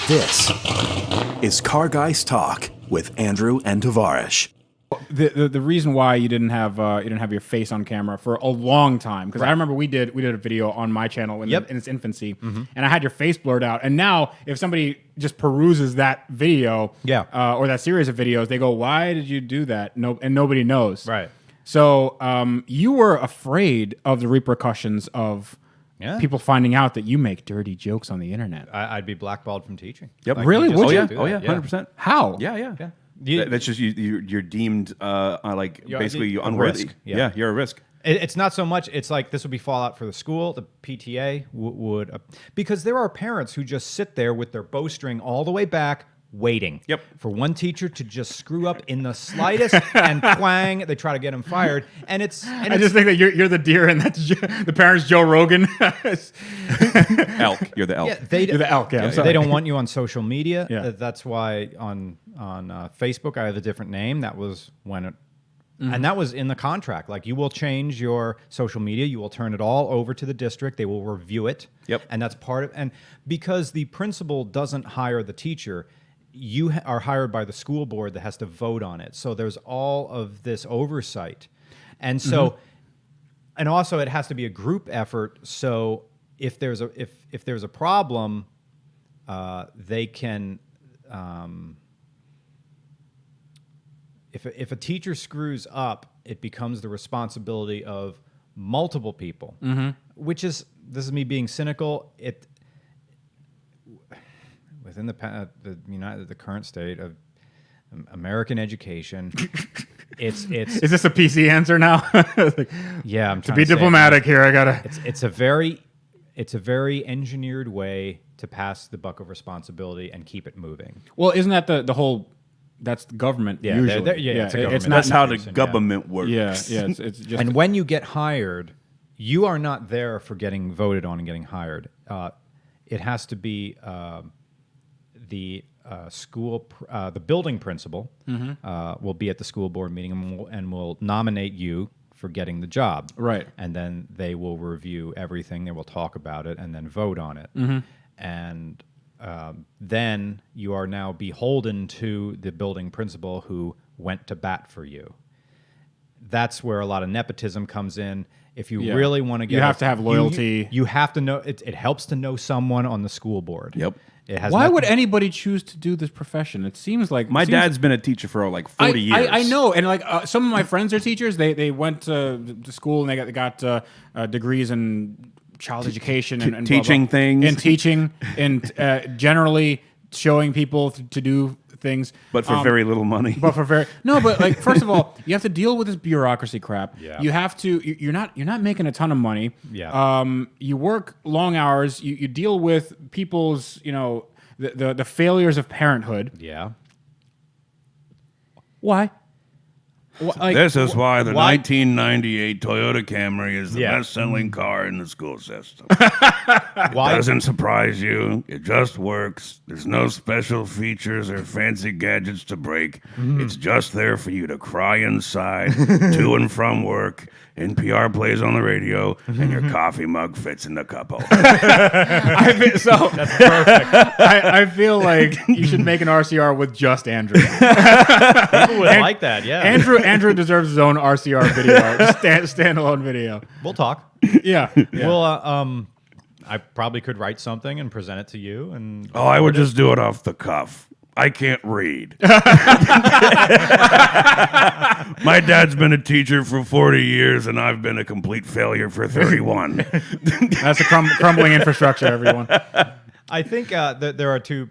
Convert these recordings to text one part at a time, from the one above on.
This is Car Guys Talk with Andrew and Tavarish. The reason why you didn't have your face on camera for a long time, because I remember we did a video on my channel in its infancy, and I had your face blurred out. And now if somebody just peruses that video, or that series of videos, they go, "Why did you do that?" No, and nobody knows. Right. So you were afraid of the repercussions of people finding out that you make dirty jokes on the internet. I'd be blackballed from teaching. Yep. Really? Would you? Oh yeah, 100%. How? Yeah. That's just you're deemed basically you're unworthy. Risk. Yeah, you're a risk. It's not so much. It's like this would be fallout for the school. The PTA would because there are parents who just sit there with their bowstring all the way back, waiting for one teacher to just screw up in the slightest and twang. They try to get him fired, and I just think that you're the deer and that's the parents Joe Rogan. Elk, you're the elk. Yeah, you're the elk. Yeah, they don't want you on social media. Yeah. That's why on Facebook I have a different name. That was when it. And that was in the contract. Like, you will change your social media. You will turn it all over to the district. They will review it. Yep. And that's part of. And because the principal doesn't hire the teacher, you are hired by the school board that has to vote on it. So there's all of this oversight, and so, and also it has to be a group effort. So if there's a problem, they can. If a teacher screws up, it becomes the responsibility of multiple people, which is, this is me being cynical. Within the current state of American education, it's Is this a PC answer now? yeah, I'm to be diplomatic here. I gotta. It's a very engineered way to pass the buck of responsibility and keep it moving. Well, isn't that the whole? That's the government. Yeah, usually. it's a government. It's not That's how the government works. Yeah. It's just. And when you get hired, you are not there for getting voted on and getting hired. It has to be the school, the building principal will be at the school board meeting and will nominate you for getting the job. Right. And then they will review everything. They will talk about it and then vote on it. And then you are now beholden to the building principal who went to bat for you. That's where a lot of nepotism comes in. If you really want to get, you have to have loyalty. You have to know. It helps to know someone on the school board. Yep. It has Why would anybody choose to do this profession? It seems like My dad's been a teacher for like 40 years. I know, and like some of my friends are teachers. They went to school and they got degrees in child education and teaching blah, blah, things, and teaching and generally showing people to do things, but for very little money. But like, first of all, you have to deal with this bureaucracy crap. Yeah. You have to. You're not making a ton of money. Yeah. You work long hours. You deal with people's the failures of parenthood. Yeah. Why? This is why the 1998 Toyota Camry is the best-selling car in the school system. Why? Doesn't surprise you. It just works. There's no special features or fancy gadgets to break. It's just there for you to cry inside, to and from work. NPR plays on the radio, and your coffee mug fits in the cup holder. That's perfect. I feel like you should make an RCR with just Andrew. People would like that. Yeah. Andrew deserves his own RCR video, standalone video. We'll talk. Yeah. Well, I probably could write something and present it to you. And I would just do it off the cuff. I can't read. My dad's been a teacher for 40 years, and I've been a complete failure for 31. That's a crumbling infrastructure, everyone. I think that there are two.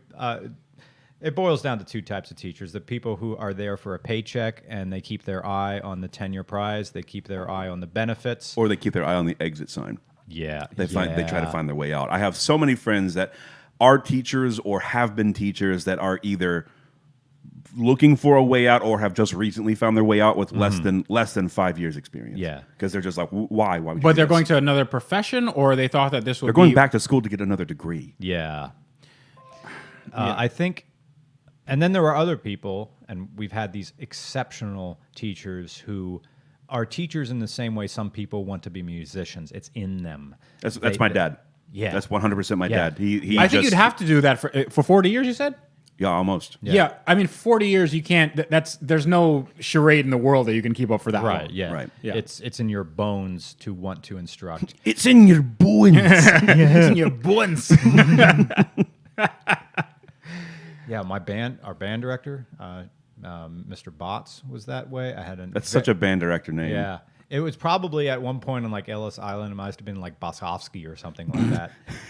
It boils down to two types of teachers: the people who are there for a paycheck and they keep their eye on the tenure prize, they keep their eye on the benefits, Or they keep their eye on the exit sign. Yeah, They try to find their way out. I have so many friends that are teachers or have been teachers that are either looking for a way out or have just recently found their way out with less than 5 years experience. Yeah. Because they're just like, why? Why would you But do they're this? going to another profession, or they thought that this would They're going back to school to get another degree. Yeah. I think, and then there are other people, and we've had these exceptional teachers who are teachers in the same way some people want to be musicians. It's in them. That's my dad. Yeah. That's 100% my Yeah. dad. He I think just- you'd have to do that for 40 years. You said. Yeah, almost. Yeah. I mean, 40 years you can't. There's no charade in the world that you can keep up for that Right. long. Yeah. Right. Yeah. It's in your bones to want to instruct. It's in your bones. It's in your bones. Yeah. Our band director, Mr. Botts, was that way. I had That's such a band director name. Yeah. It was probably at one point on like Ellis Island. It must have been like Bosovsky or something like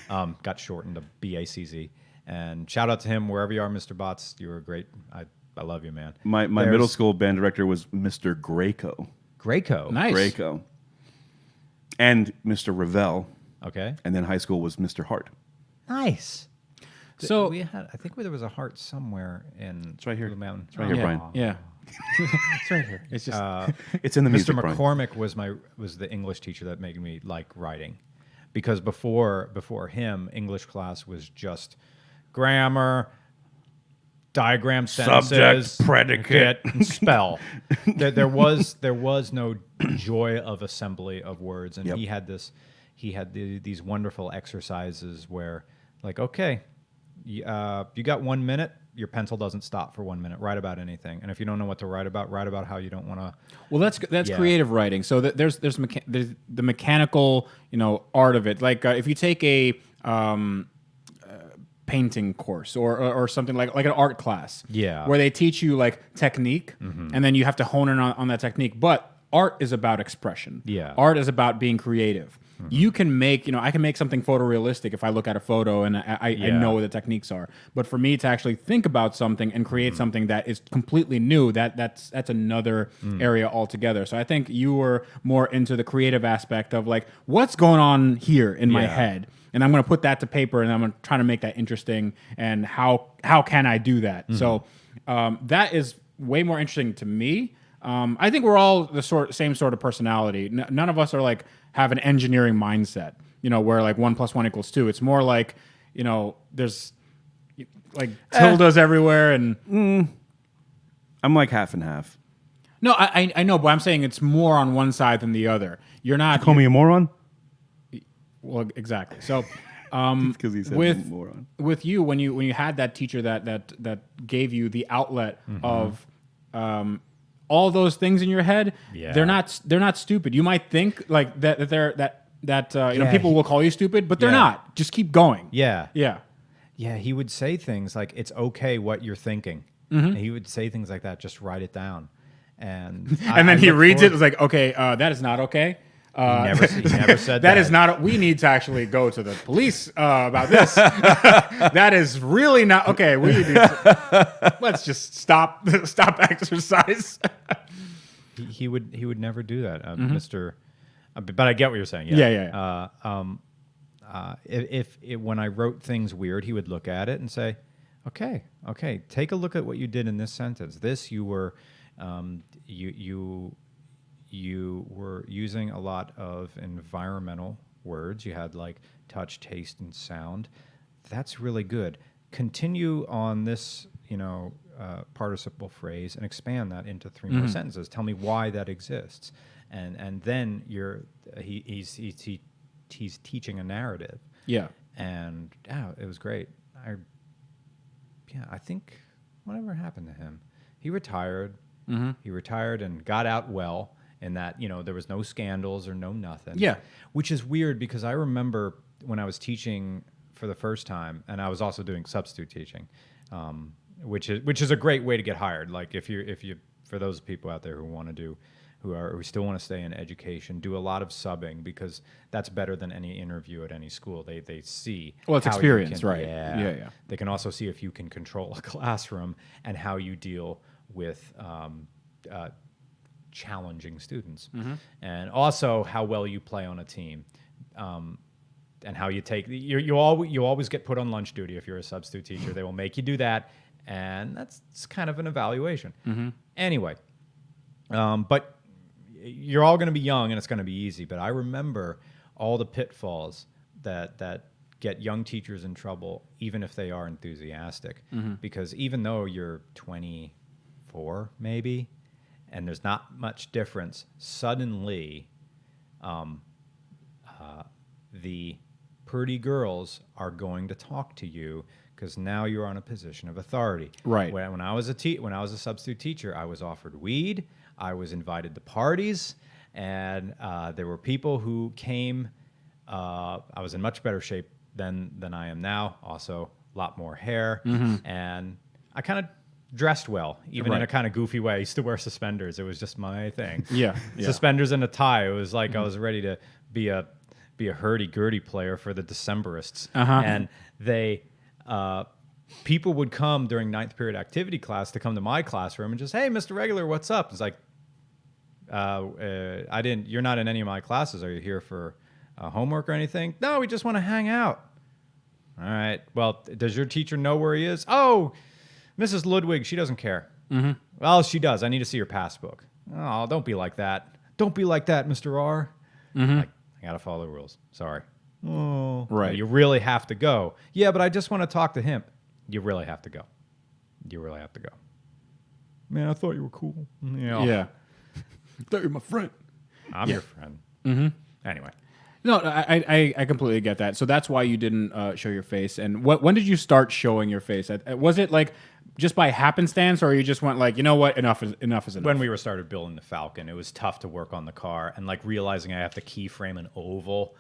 that. Got shortened to BACZ. And shout out to him wherever you are, Mr. Botts. You were great. I love you, man. My middle school band director was Mr. Greco. Greco. Nice. Greco. And Mr. Ravel. Okay. And then high school was Mr. Hart. Nice. So we had, I think there was a heart somewhere in It's right here. Blue Mountain. It's right here, yeah, Brian. yeah. It's right here. It's just. It's in the Mr. music, Brian. McCormick was the English teacher that made me like writing, because before him, English class was just grammar, diagram sentences, Subject, predicate. and spell. there was no joy of assembly of words, and Yep. he had these wonderful exercises where, like, okay, you got 1 minute. Your pencil doesn't stop for 1 minute. Write about anything, and if you don't know what to write about how you don't want to. Well, that's Yeah. creative writing. So there's the mechanical, art of it. Like if you take a painting course or something like an art class, Yeah. where they teach you like technique, and then you have to hone in on that technique. But art is about expression. Yeah. Art is about being creative. You can make, I can make something photorealistic if I look at a photo and I know what the techniques are. But for me to actually think about something and create something that is completely new, that's another area altogether. So I think you were more into the creative aspect of like, what's going on here in my Yeah. head? And I'm going to put that to paper and I'm going to try to make that interesting. And how can I do that? So that is way more interesting to me. I think we're all the same sort of personality. None of us are like have an engineering mindset, where like 1 + 1 = 2. It's more like, there's like tildes everywhere. And I'm like half and half. no, I know, but I'm saying it's more on one side than the other. You're not. Call me a moron? Well, exactly. So, Because he said with moron. with you when you had that teacher that gave you the outlet of all those things in your head, Yeah. they're not stupid. You might think like that people will call you stupid, but they're Yeah. not. Just keep going. Yeah. Yeah. Yeah, he would say things like, "It's okay what you're thinking." And he would say things like that. Just write it down. And And then he reads it. It's like, okay, that is not okay. He never said that. That is not. We need to actually go to the police about this. That is really not okay. We need to, let's just stop exercise. He would never do that, Mr. But I get what you're saying. Yeah. If when I wrote things weird, he would look at it and say, "Okay, take a look at what you did in this sentence. This you were, you were using a lot of environmental words. You had like touch, taste, and sound. That's really good. Continue on this, participle phrase and expand that into 3 more sentences. Tell me why that exists." And then he's teaching a narrative. Yeah. And it was great. I think whatever happened to him, he retired. He retired and got out well. And that, there was no scandals or no nothing. Yeah. Which is weird because I remember when I was teaching for the first time, and I was also doing substitute teaching, which is a great way to get hired. Like if you for those people out there who still want to stay in education, do a lot of subbing because that's better than any interview at any school. They see Well, it's how you experience, can- right? Yeah. Yeah. They can also see if you can control a classroom and how you deal with challenging students, and also how well you play on a team, and how you take you always get put on lunch duty if you're a substitute teacher. They will make you do that, and that's kind of an evaluation. Anyway, but you're all going to be young and it's going to be easy. But I remember all the pitfalls that get young teachers in trouble, even if they are enthusiastic, because even though you're 24 maybe, and there's not much difference, suddenly the pretty girls are going to talk to you because now you're on a position of authority. Right. When I was a substitute teacher, I was offered weed. I was invited to parties, and there were people who came. I was in much better shape than I am now. Also, a lot more hair, and I kind of dressed well, even in a kind of goofy way. I used to wear suspenders. It was just my thing. Yeah. Suspenders and a tie. It was like I was ready to be a hurdy-gurdy player for the Decemberists. And they people would come during 9th period activity class to come to my classroom and just, hey, Mr. Regular, what's up? It's like, you're not in any of my classes. Are you here for homework or anything? No, we just want to hang out. All right. Well, does your teacher know where he is? Oh, Mrs. Ludwig, she doesn't care. Well, she does. I need to see your passbook. Oh, don't be like that. Don't be like that, Mr. R. I got to follow the rules. Sorry. Oh, right. You really have to go. Yeah, but I just want to talk to him. You really have to go. You really have to go. Man, I thought you were cool. Yeah. I thought you were my friend. I'm your friend. Anyway. No, I completely get that. So that's why you didn't show your face. And when did you start showing your face? Was it like just by happenstance, or you just went like, you know what, enough is enough. When we started building the Falcon, it was tough to work on the car, and like realizing I have to keyframe an oval,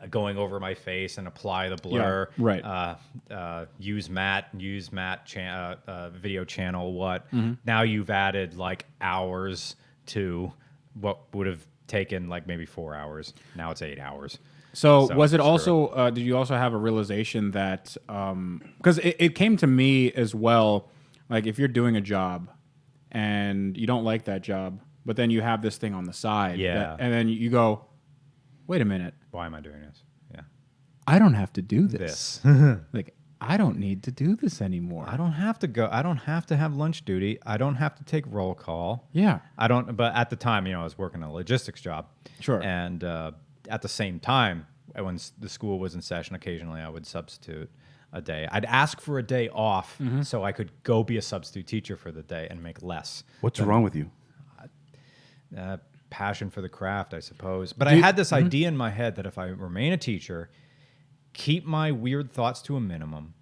going over my face and apply the blur. Yeah, right. Use matte video channel. Now you've added like hours to what would have taken like maybe 4 hours. Now it's 8 hours. So was it also, did you also have a realization that, because it came to me as well, like if you're doing a job and you don't like that job, but then you have this thing on the side. Yeah. And then you go, wait a minute. Why am I doing this? Yeah. I don't have to do this. Like, I don't need to do this anymore. I don't have to go. I don't have to have lunch duty. I don't have to take roll call. Yeah. I don't, but at the time, I was working a logistics job. Sure. And at the same time, when the school was in session, occasionally I would substitute a day. I'd ask for a day off so I could go be a substitute teacher for the day and make less. What's wrong with you? Passion for the craft, I suppose. But I had this idea in my head that if I remain a teacher, keep my weird thoughts to a minimum,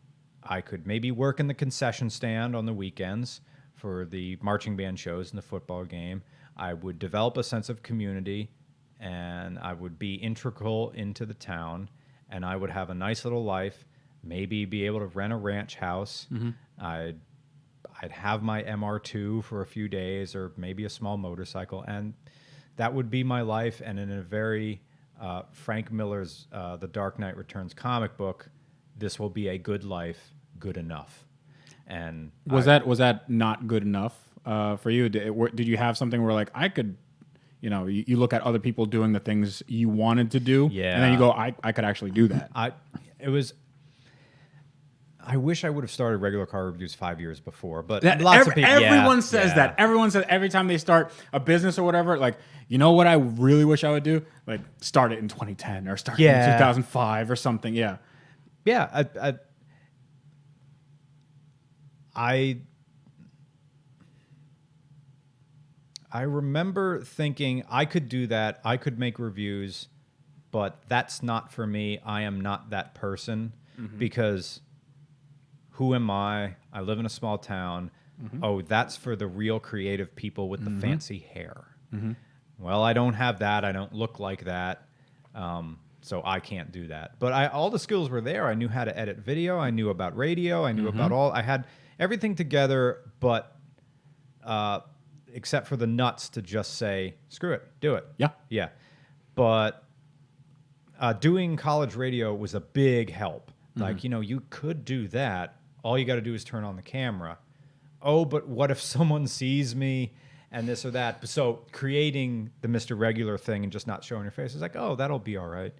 I could maybe work in the concession stand on the weekends for the marching band shows and the football game. I would develop a sense of community, and I would be integral into the town, and I would have a nice little life, maybe be able to rent a ranch house. I'd have my MR2 for a few days, or maybe a small motorcycle, and that would be my life. And in a very Frank Miller's The Dark Knight Returns comic book, this will be a good life, good enough. And was that not good enough for you? Did you have something where like I could, you look at other people doing the things you wanted to do, and then you go, I could actually do that. I wish I would have started regular car reviews 5 years before, but everyone says that. Everyone says every time they start a business or whatever, like, you know what I really wish I would do? Like, start it in 2010 or start it in 2005 or something. Yeah. Yeah. I remember thinking I could do that. I could make reviews, but that's not for me. I am not that person because who am I? I live in a small town. Oh, that's for the real creative people with the fancy hair. Well, I don't have that. I don't look like that. So I can't do that. But all the skills were there. I knew how to edit video. I knew about radio. I knew about I had everything together, but except for the nuts to just say, screw it, do it. Yeah. Yeah. But doing college radio was a big help. Like, you could do that. All you got to do is turn on the camera. Oh, but what if someone sees me and this or that? So creating the Mr. Regular thing and just not showing your face is like, oh, that'll be all right.